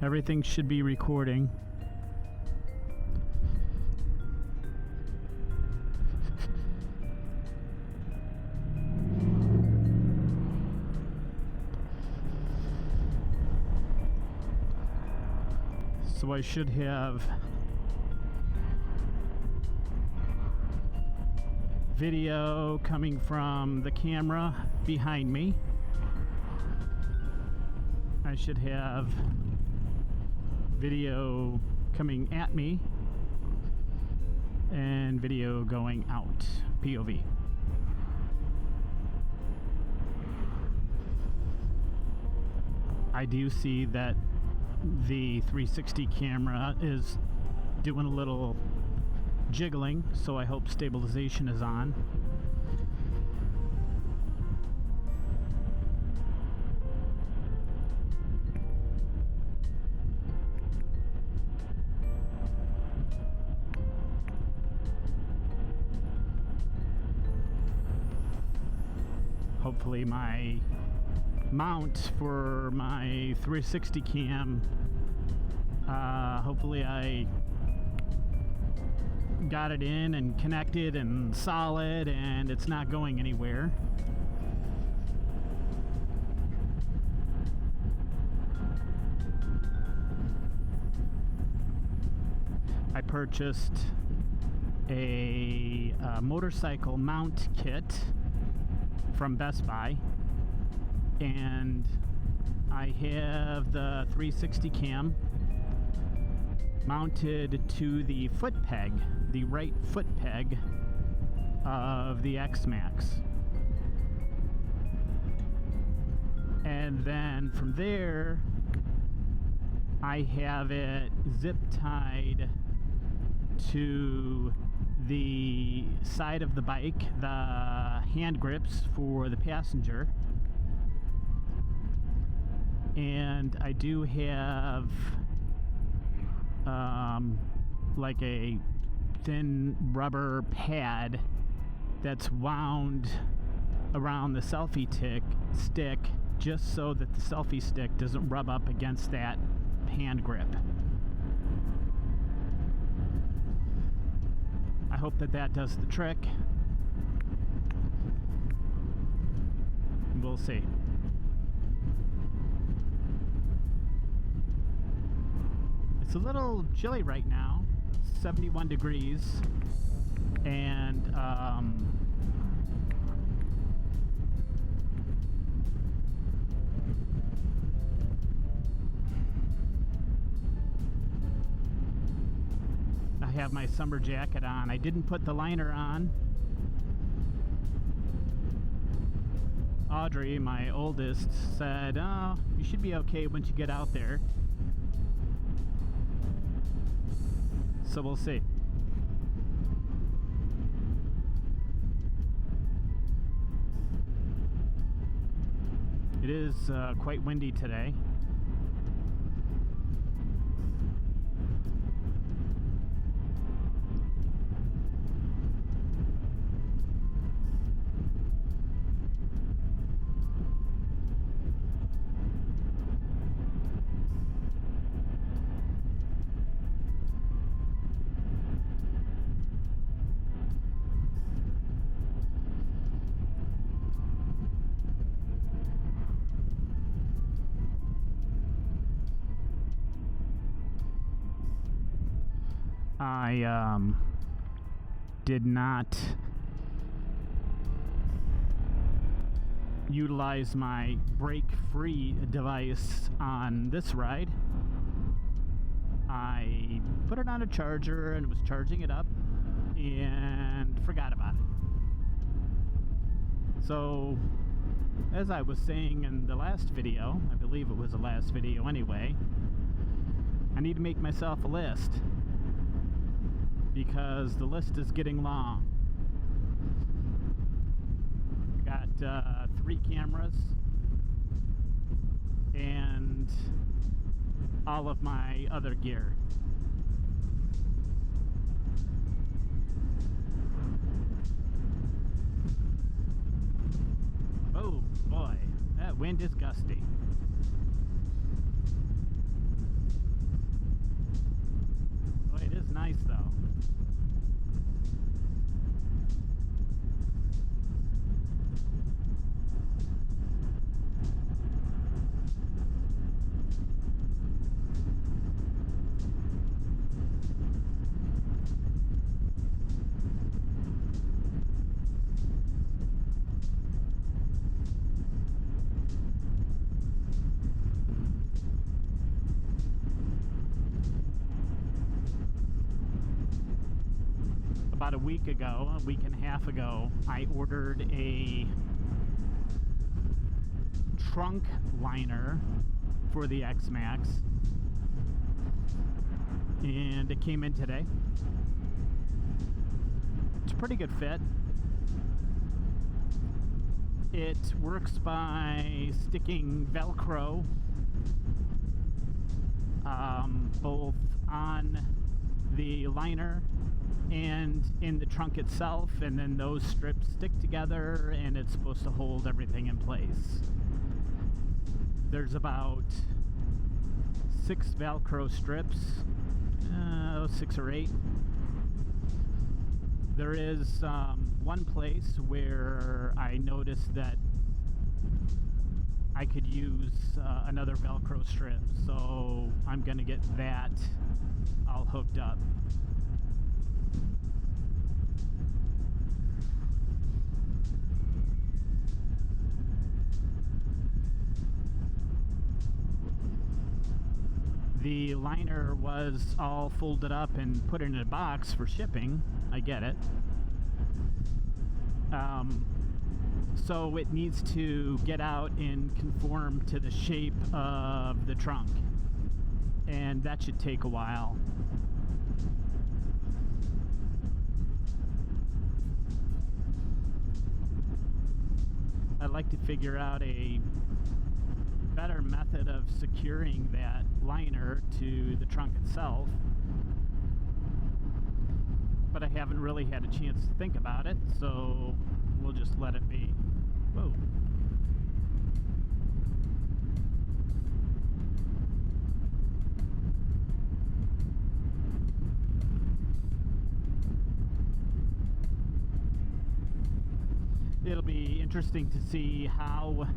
Everything should be recording. So I should have video coming from the camera behind me. I should have video coming at me and video going out, POV. I do see that the 360 camera is doing a little jiggling, so I hope stabilization is on. Hopefully my mount for my 360 cam, hopefully I got it in and connected and solid and it's not going anywhere. I purchased a motorcycle mount kit from Best Buy, and I have the 360 cam mounted to the foot peg, the right foot peg of the X-Max. And then from there, I have it zip tied to the side of the bike, the hand grips for the passenger. And I do have like a thin rubber pad that's wound around the selfie stick just so that the selfie stick doesn't rub up against that hand grip. I hope that does the trick. We'll see. It's a little chilly right now. It's 71 degrees, and I have my summer jacket on. I didn't put the liner on. Audrey, my oldest, said, "Oh, you should be okay once you get out there." So we'll see. It is quite windy today. I did not utilize my brake-free device on this ride. I put it on a charger and was charging it up and forgot about it. So, as I was saying in the last video, I believe it was the last video anyway, I need to make myself a list, because the list is getting long. Got 3 cameras and all of my other gear. Oh boy, that wind is gusty. about a week and a half ago, I ordered a trunk liner for the X-Max, and it came in today. It's a pretty good fit. It works by sticking Velcro both on the liner and in the trunk itself, and then those strips stick together and it's supposed to hold everything in place. There's about 6 Velcro strips, 6 or 8. There is one place where I noticed that I could use another Velcro strip, so I'm going to get that all hooked up. The liner was all folded up and put in a box for shipping. I get it. So it needs to get out and conform to the shape of the trunk, and that should take a while. I'd like to figure out a better method of securing that liner to the trunk itself, but I haven't really had a chance to think about it, so we'll just let it be. Whoa. It'll be interesting to see how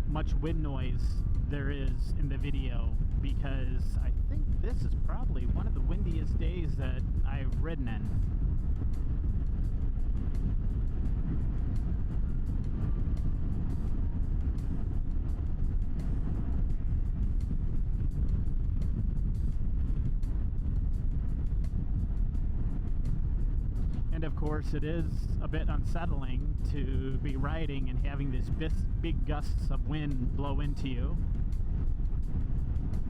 much wind noise there is in the video, because I think this is probably one of the windiest days that I've ridden in. And of course, it is a bit unsettling to be riding and having this big gusts of wind blow into you.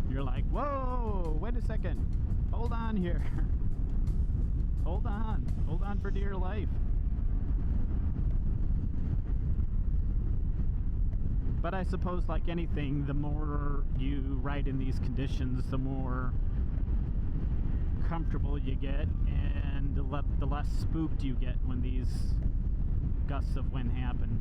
You're like, whoa, wait a second, hold on here. Hold on for dear life. But I suppose, like anything, the more you ride in these conditions, the more comfortable you get, and the less spooked you get when these gusts of wind happen.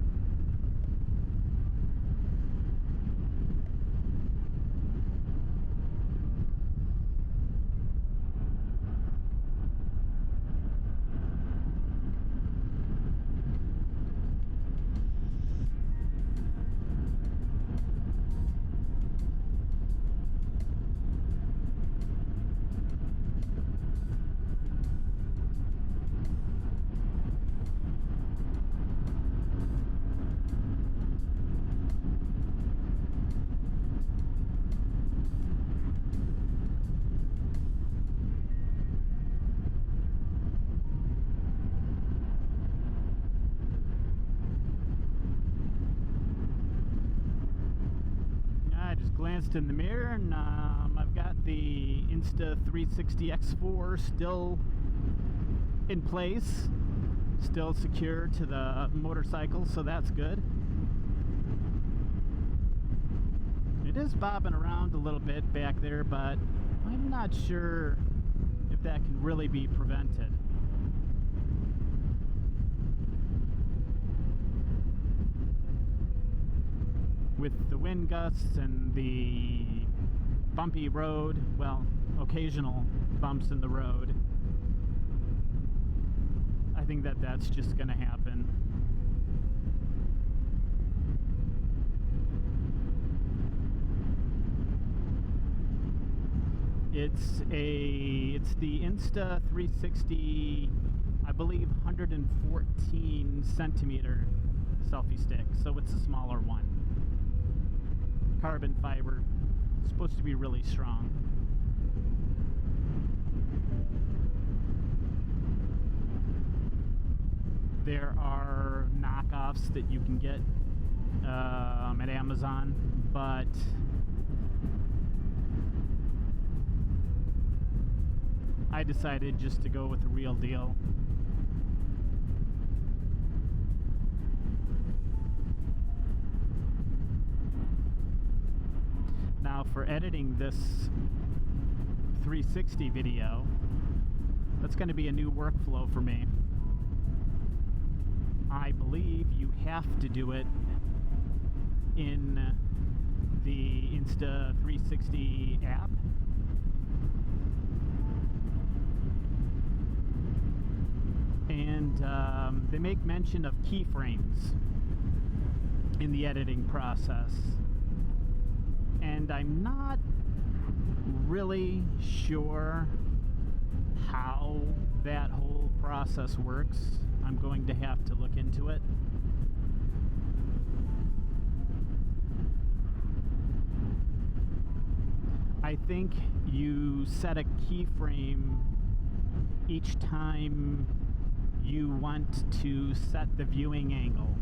Glanced in the mirror, and I've got the Insta360 X4 still in place, still secure to the motorcycle, so that's good. It is bobbing around a little bit back there, but I'm not sure if that can really be prevented. With the wind gusts and the bumpy road, well, occasional bumps in the road, I think that that's just going to happen. It's the Insta360, I believe 114 centimeter selfie stick, so it's a smaller one. Carbon fiber, supposed to be really strong. there are knockoffs that you can get at Amazon, but I decided just to go with the real deal. Now for editing this 360 video, that's going to be a new workflow for me. I believe you have to do it in the Insta360 app. And they make mention of keyframes in the editing process. And I'm not really sure how that whole process works. I'm going to have to look into it. I think you set a keyframe each time you want to set the viewing angle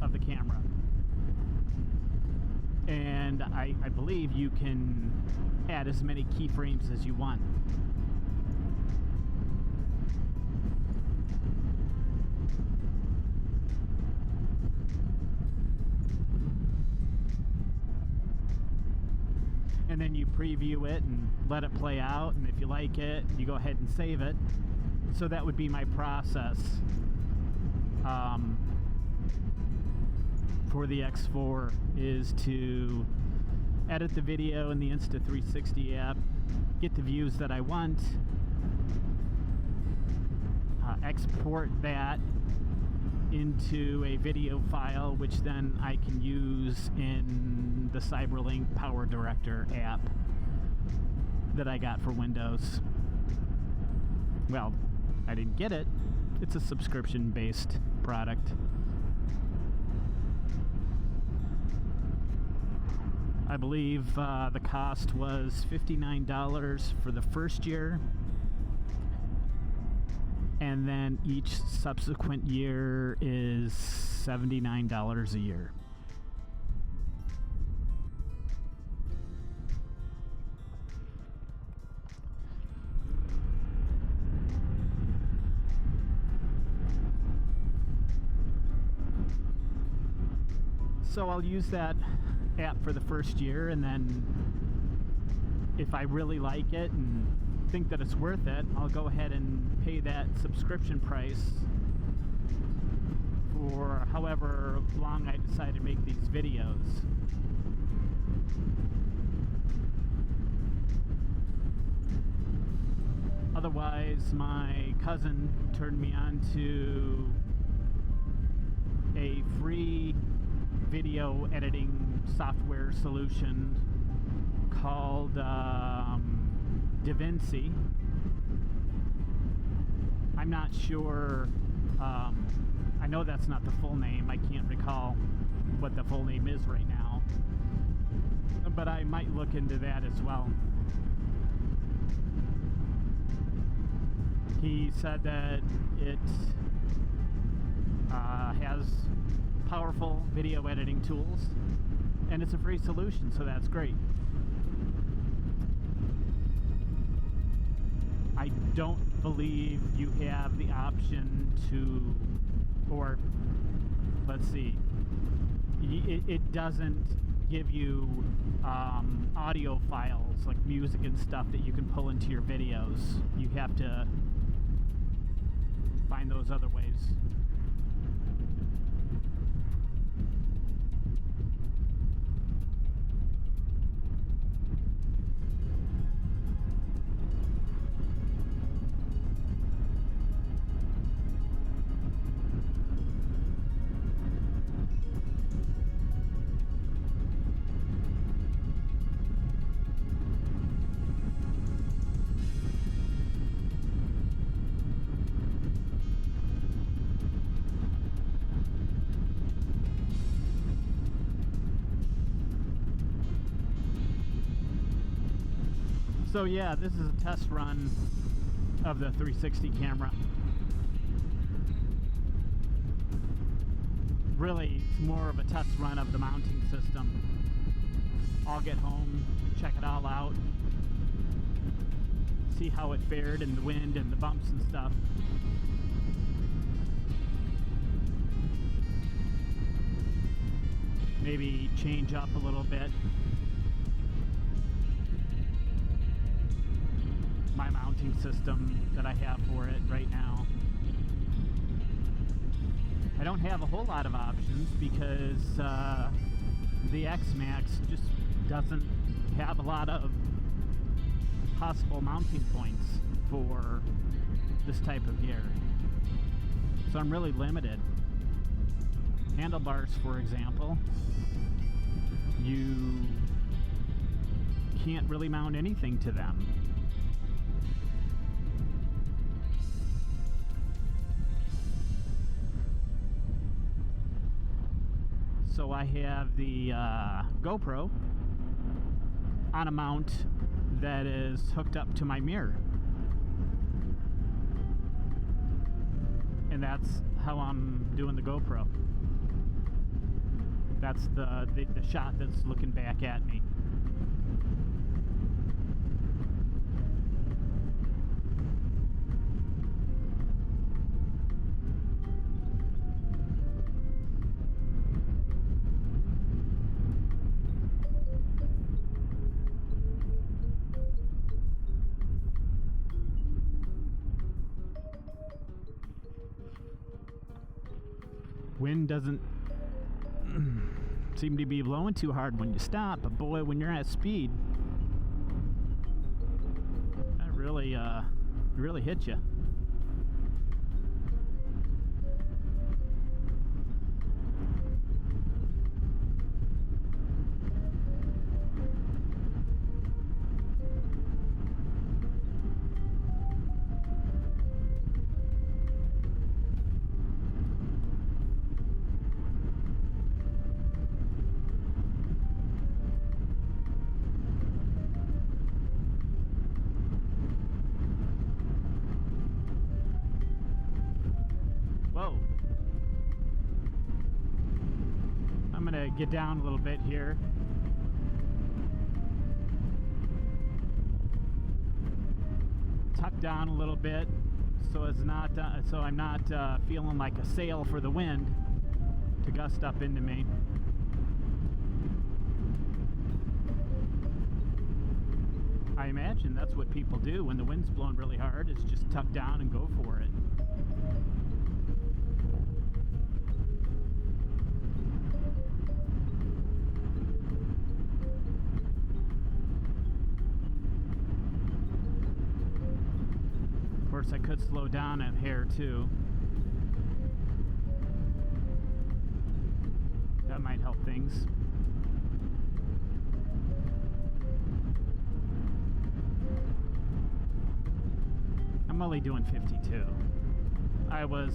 of the camera. And I believe you can add as many keyframes as you want. And then you preview it and let it play out, and if you like it, you go ahead and save it. So that would be my process for the X4, is to edit the video in the Insta360 app, get the views that I want, export that into a video file, which then I can use in the Cyberlink PowerDirector app that I got for Windows. Well, I didn't get it. It's a subscription-based product. I believe the cost was $59 for the first year, and then each subsequent year is $79 a year. So I'll use that app for the first year, and then if I really like it and think that it's worth it, I'll go ahead and pay that subscription price for however long I decide to make these videos. Otherwise, my cousin turned me on to a free video editing software solution called DaVinci. I'm not sure, I know that's not the full name. I can't recall what the full name is right now, but I might look into that as well. He said that it has powerful video editing tools, and it's a free solution, so that's great. I don't believe you have the option to, or let's see, it doesn't give you audio files like music and stuff that you can pull into your videos. You have to find those other ways. So yeah, this is a test run of the 360 camera. really, it's more of a test run of the mounting system. I'll get home, check it all out, see how it fared in the wind and the bumps and stuff. Maybe change up a little bit my mounting system that I have for it right now. I don't have a whole lot of options because the X-Max just doesn't have a lot of possible mounting points for this type of gear. So I'm really limited. Handlebars, for example, you can't really mount anything to them. So I have the GoPro on a mount that is hooked up to my mirror. And that's how I'm doing the GoPro. That's the shot that's looking back at me. Wind doesn't seem to be blowing too hard when you stop, but boy, when you're at speed, that really hits you. Get down a little bit here. Tuck down a little bit so as not so I'm not feeling like a sail for the wind to gust up into me. I imagine that's what people do when the wind's blowing really hard, is just tuck down and go for it. Of course, I could slow down a hair too. That might help things. I'm only doing 52. I was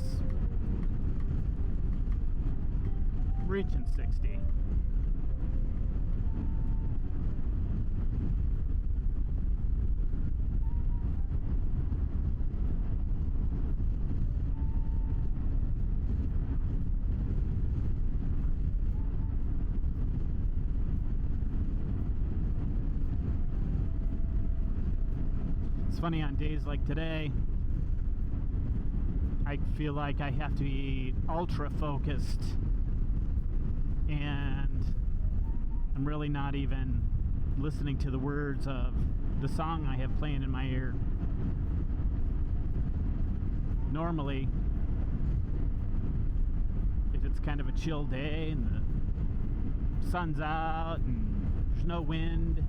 reaching 60. Funny, on days like today, I feel like I have to be ultra focused, and I'm really not even listening to the words of the song I have playing in my ear. Normally, if it's kind of a chill day and the sun's out and there's no wind,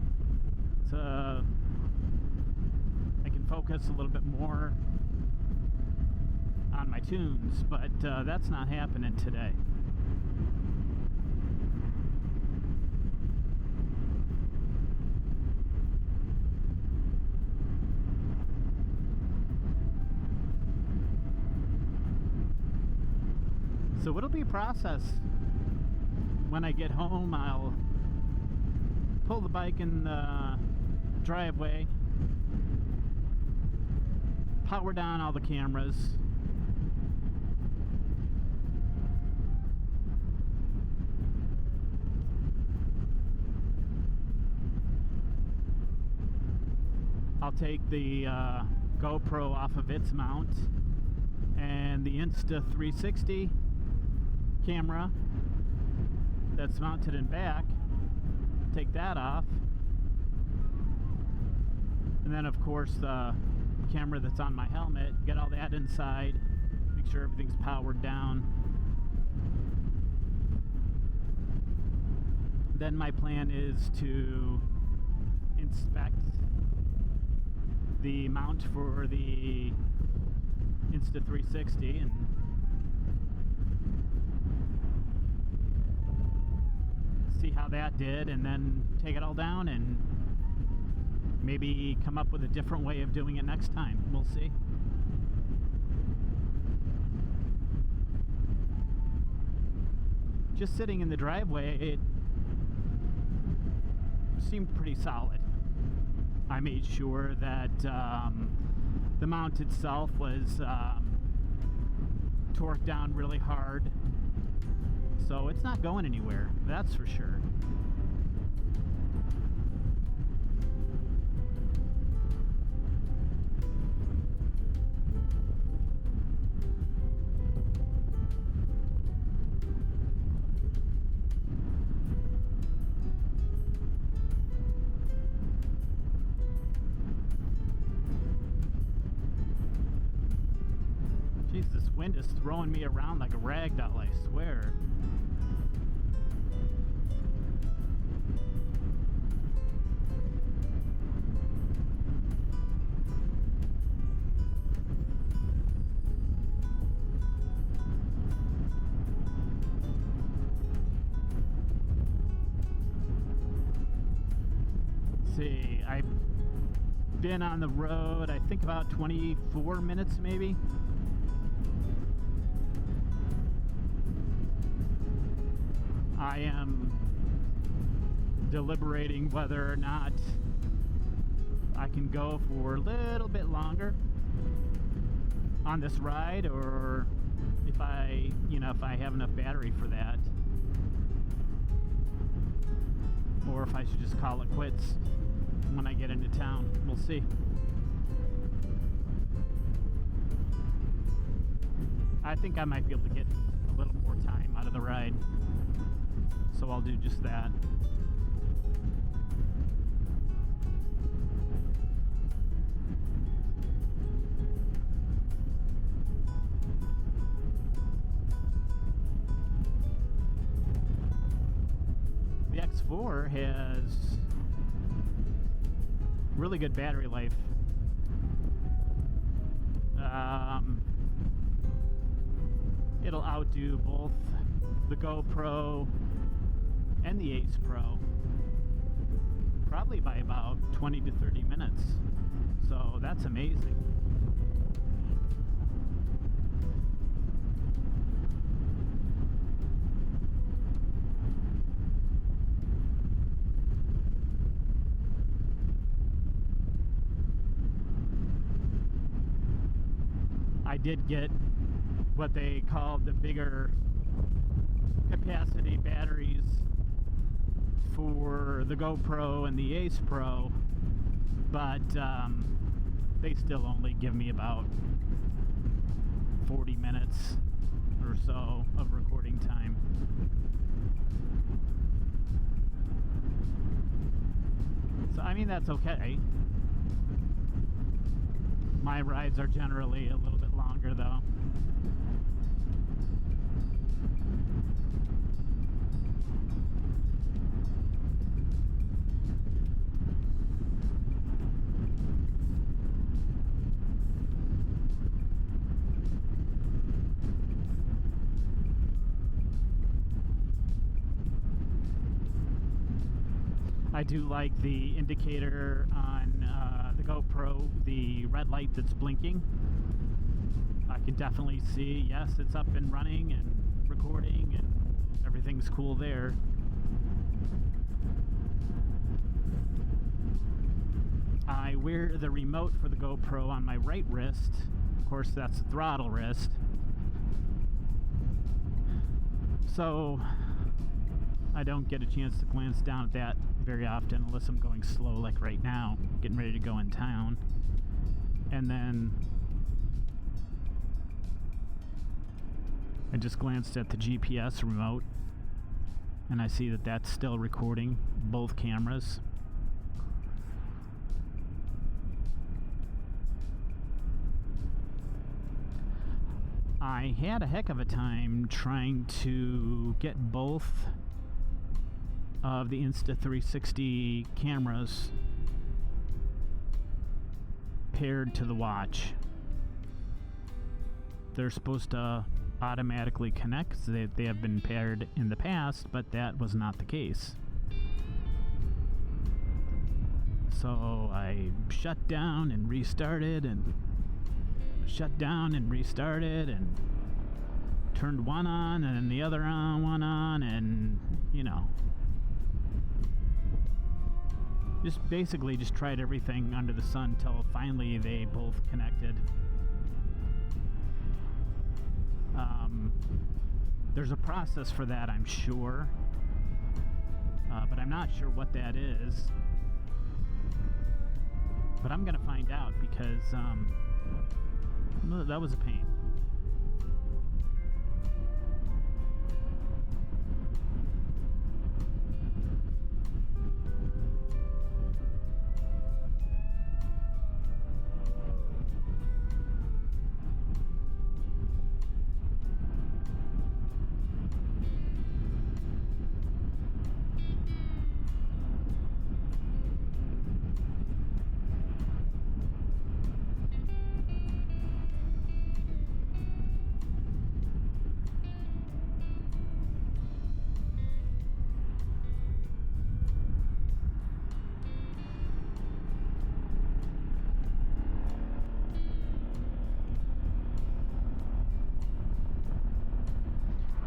focus a little bit more on my tunes, but that's not happening today. So it'll be a process. When I get home, I'll pull the bike in the driveway, power down all the cameras, I'll take the GoPro off of its mount and the Insta360 camera that's mounted in back, take that off, and then of course the camera that's on my helmet, get all that inside, make sure everything's powered down. Then my plan is to inspect the mount for the Insta360 and see how that did, and then take it all down and maybe come up with a different way of doing it next time. We'll see. Just sitting in the driveway, it seemed pretty solid. I made sure that the mount itself was torqued down really hard, so it's not going anywhere, that's for sure. This wind is throwing me around like a rag doll, I swear. Let's see, I've been on the road, I think about 24 minutes maybe. I am deliberating whether or not I can go for a little bit longer on this ride, or if I have enough battery for that, or if I should just call it quits when I get into town. We'll see. I think I might be able to get a little more time out of the ride, so I'll do just that. The X4 has really good battery life. It'll outdo both the GoPro and the Ace Pro probably by about 20 to 30 minutes, so that's amazing. I did get what they call the bigger capacity batteries for the GoPro and the Ace Pro, but they still only give me about 40 minutes or so of recording time. So I mean, that's okay. My rides are generally a little bit longer though. I do like the indicator on the GoPro, the red light that's blinking. I can definitely see, yes, it's up and running and recording and everything's cool there. I wear the remote for the GoPro on my right wrist. Of course, that's the throttle wrist. So I don't get a chance to glance down at that very often unless I'm going slow like right now, getting ready to go in town. And then I just glanced at the GPS remote and I see that that's still recording both cameras. I had a heck of a time trying to get both of the Insta360 cameras paired to the watch. They're supposed to automatically connect. They have been paired in the past, but that was not the case. So I shut down and restarted and shut down and restarted and turned one on and then the other one on, and just basically just tried everything under the sun until finally they both connected. There's a process for that, I'm sure, but I'm not sure what that is. But I'm gonna find out because that was a pain.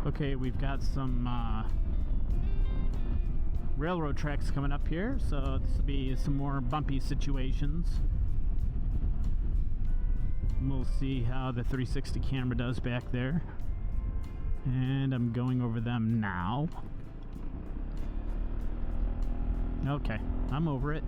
Okay, we've got some railroad tracks coming up here, so this will be some more bumpy situations. We'll see how the 360 camera does back there. And I'm going over them now. Okay, I'm over it.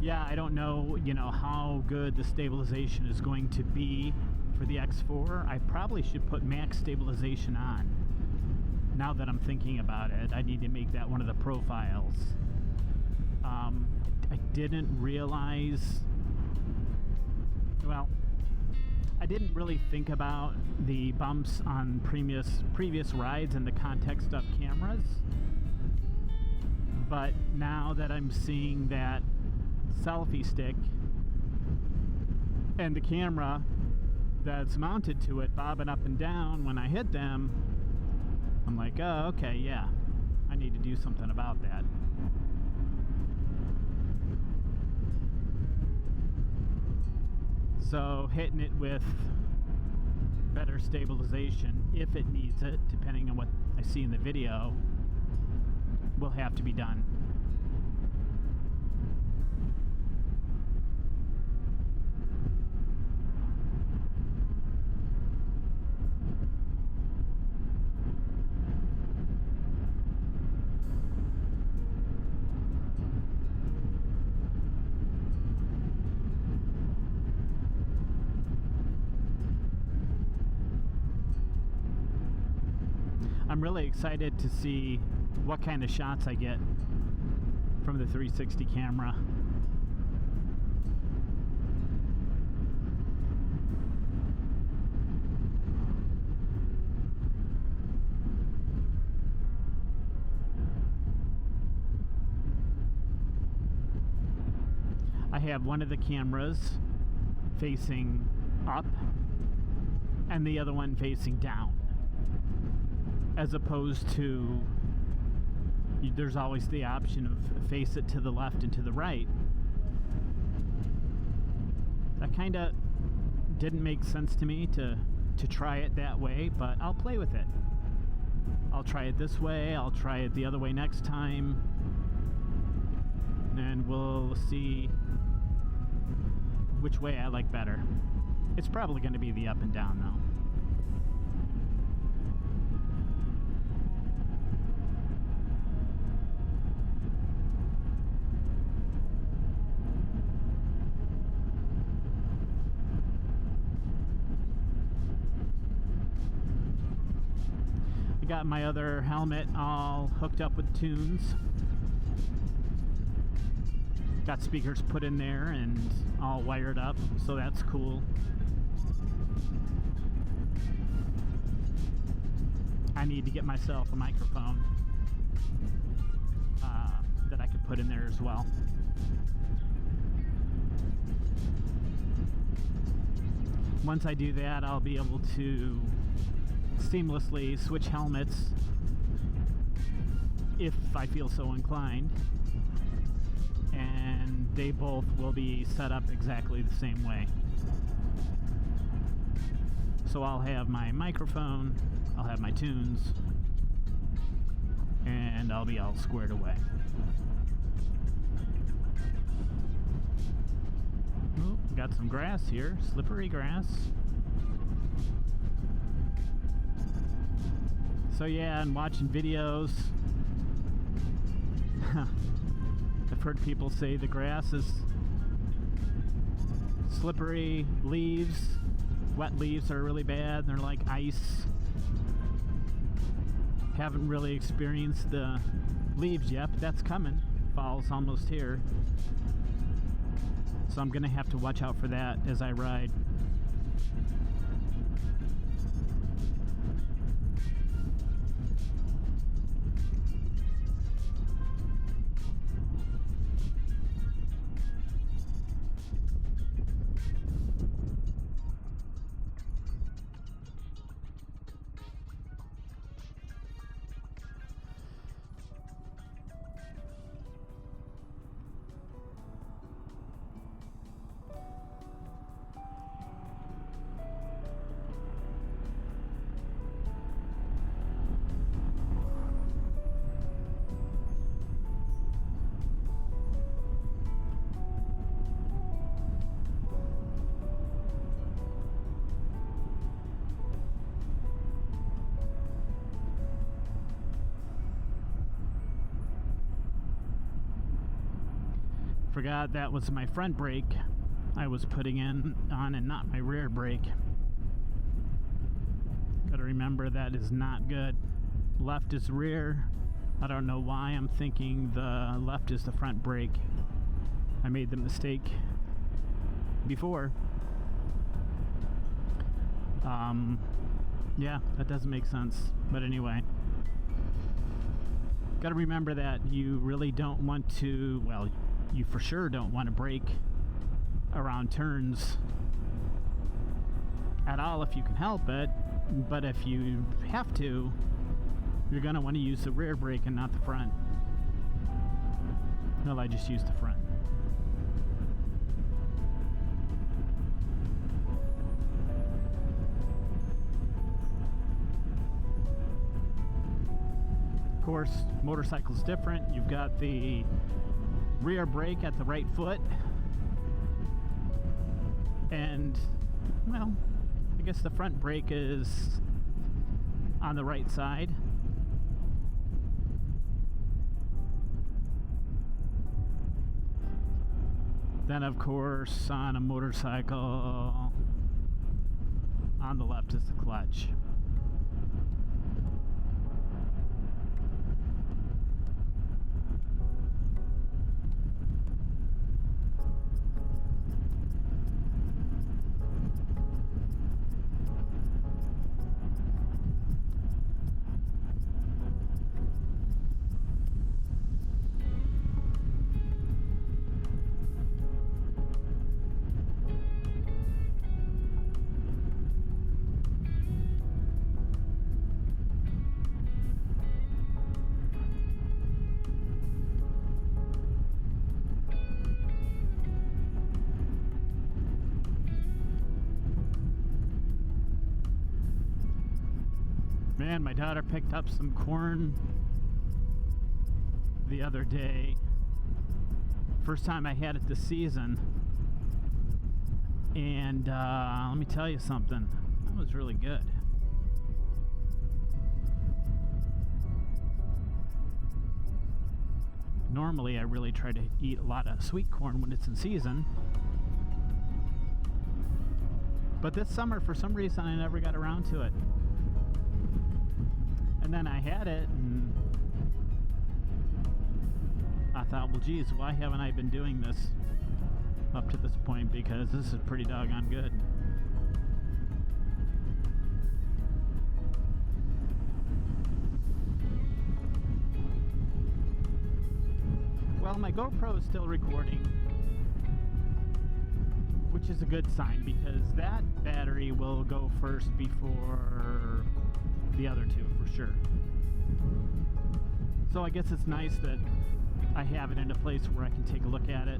Yeah, I don't know, how good the stabilization is going to be for the X4. I probably should put max stabilization on. Now that I'm thinking about it, I need to make that one of the profiles. I didn't realize, I didn't really think about the bumps on previous rides in the context of cameras. But now that I'm seeing that selfie stick and the camera that's mounted to it bobbing up and down when I hit them, I'm like, oh, okay, yeah, I need to do something about that. So hitting it with better stabilization, if it needs it, depending on what I see in the video, will have to be done. I'm really excited to see what kind of shots I get from the 360 camera. I have one of the cameras facing up and the other one facing down, as opposed to there's always the option of face it to the left and to the right. That kind of didn't make sense to me to try it that way, but I'll play with it. I'll try it this way, I'll try it the other way next time, and we'll see which way I like better. It's probably going to be the up and down though. I got my other helmet all hooked up with tunes. Got speakers put in there and all wired up, so that's cool. I need to get myself a microphone that I could put in there as well. Once I do that, I'll be able to seamlessly switch helmets if I feel so inclined, and they both will be set up exactly the same way. So I'll have my microphone, I'll have my tunes, and I'll be all squared away. Oh, got some grass here, slippery grass. So yeah, and watching videos, I've heard people say the grass is slippery, leaves, wet leaves are really bad, they're like ice. Haven't really experienced the leaves yet, but that's coming. Fall's almost here. So I'm gonna have to watch out for that as I ride. Forgot that was my front brake I was putting on and not my rear brake. Gotta remember that is not good. Left is rear. I don't know why I'm thinking the left is the front brake. I made the mistake before. Yeah, that doesn't make sense. But anyway. Gotta remember that you really don't want to, well, you for sure don't want to brake around turns at all if you can help it, but if you have to, you're going to want to use the rear brake and not the front. Well, I just used the front. Of course, motorcycle's different. You've got the rear brake at the right foot, and well, I guess the front brake is on the right side. Then of course on a motorcycle, on the left is the clutch. Man, my daughter picked up some corn the other day. First time I had it this season. And let me tell you something. That was really good. Normally, I really try to eat a lot of sweet corn when it's in season. But this summer, for some reason, I never got around to it. And then I had it, and I thought, well, geez, why haven't I been doing this up to this point? Because this is pretty doggone good. Well, my GoPro is still recording, which is a good sign because that battery will go first before the other two for sure. So I guess it's nice that I have it in a place where I can take a look at it.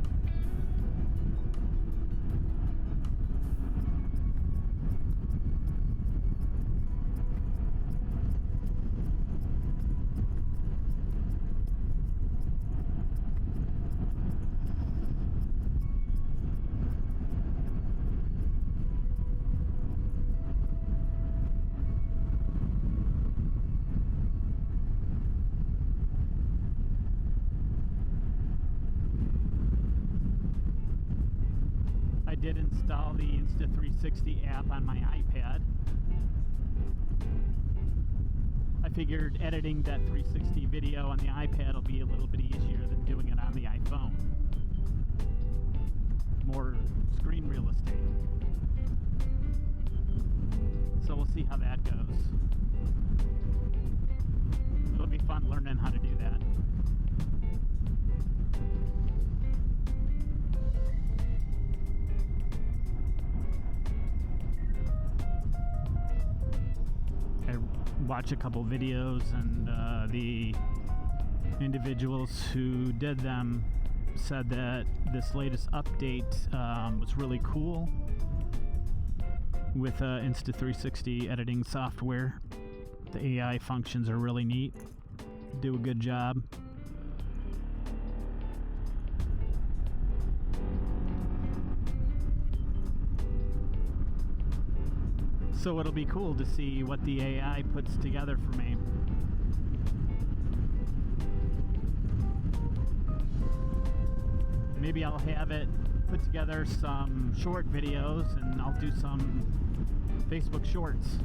Did install the Insta360 app on my iPad. I figured editing that 360 video on the iPad will be a little bit easier than doing it on the iPhone. More screen real estate. So we'll see how that goes. It'll be fun learning how to do that. Watch a couple videos, and the individuals who did them said that this latest update was really cool with Insta360 editing software. The AI functions are really neat, do a good job. So it'll be cool to see what the AI puts together for me. Maybe I'll have it put together some short videos, and I'll do some Facebook Shorts.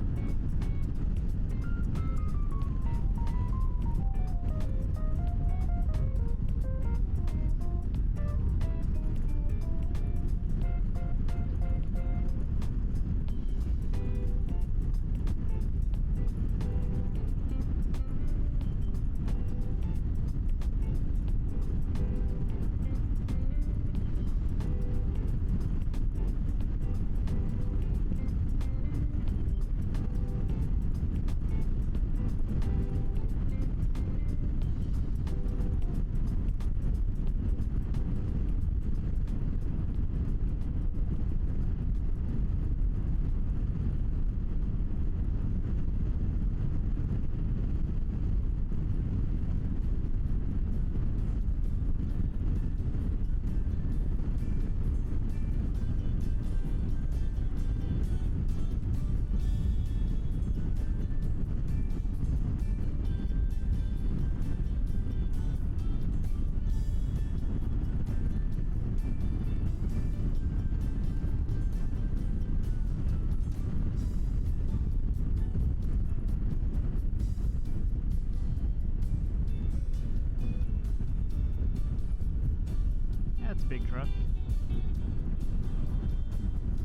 Big truck.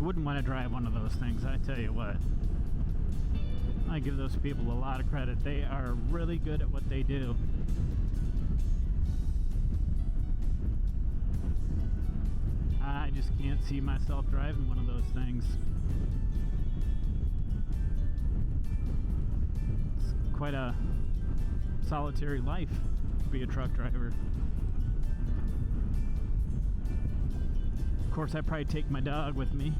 Wouldn't want to drive one of those things, I tell you what. I give those people a lot of credit. They are really good at what they do. I just can't see myself driving one of those things. It's quite a solitary life to be a truck driver. Of course, I'd probably take my dog with me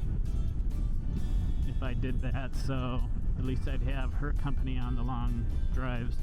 if I did that, so at least I'd have her company on the long drives.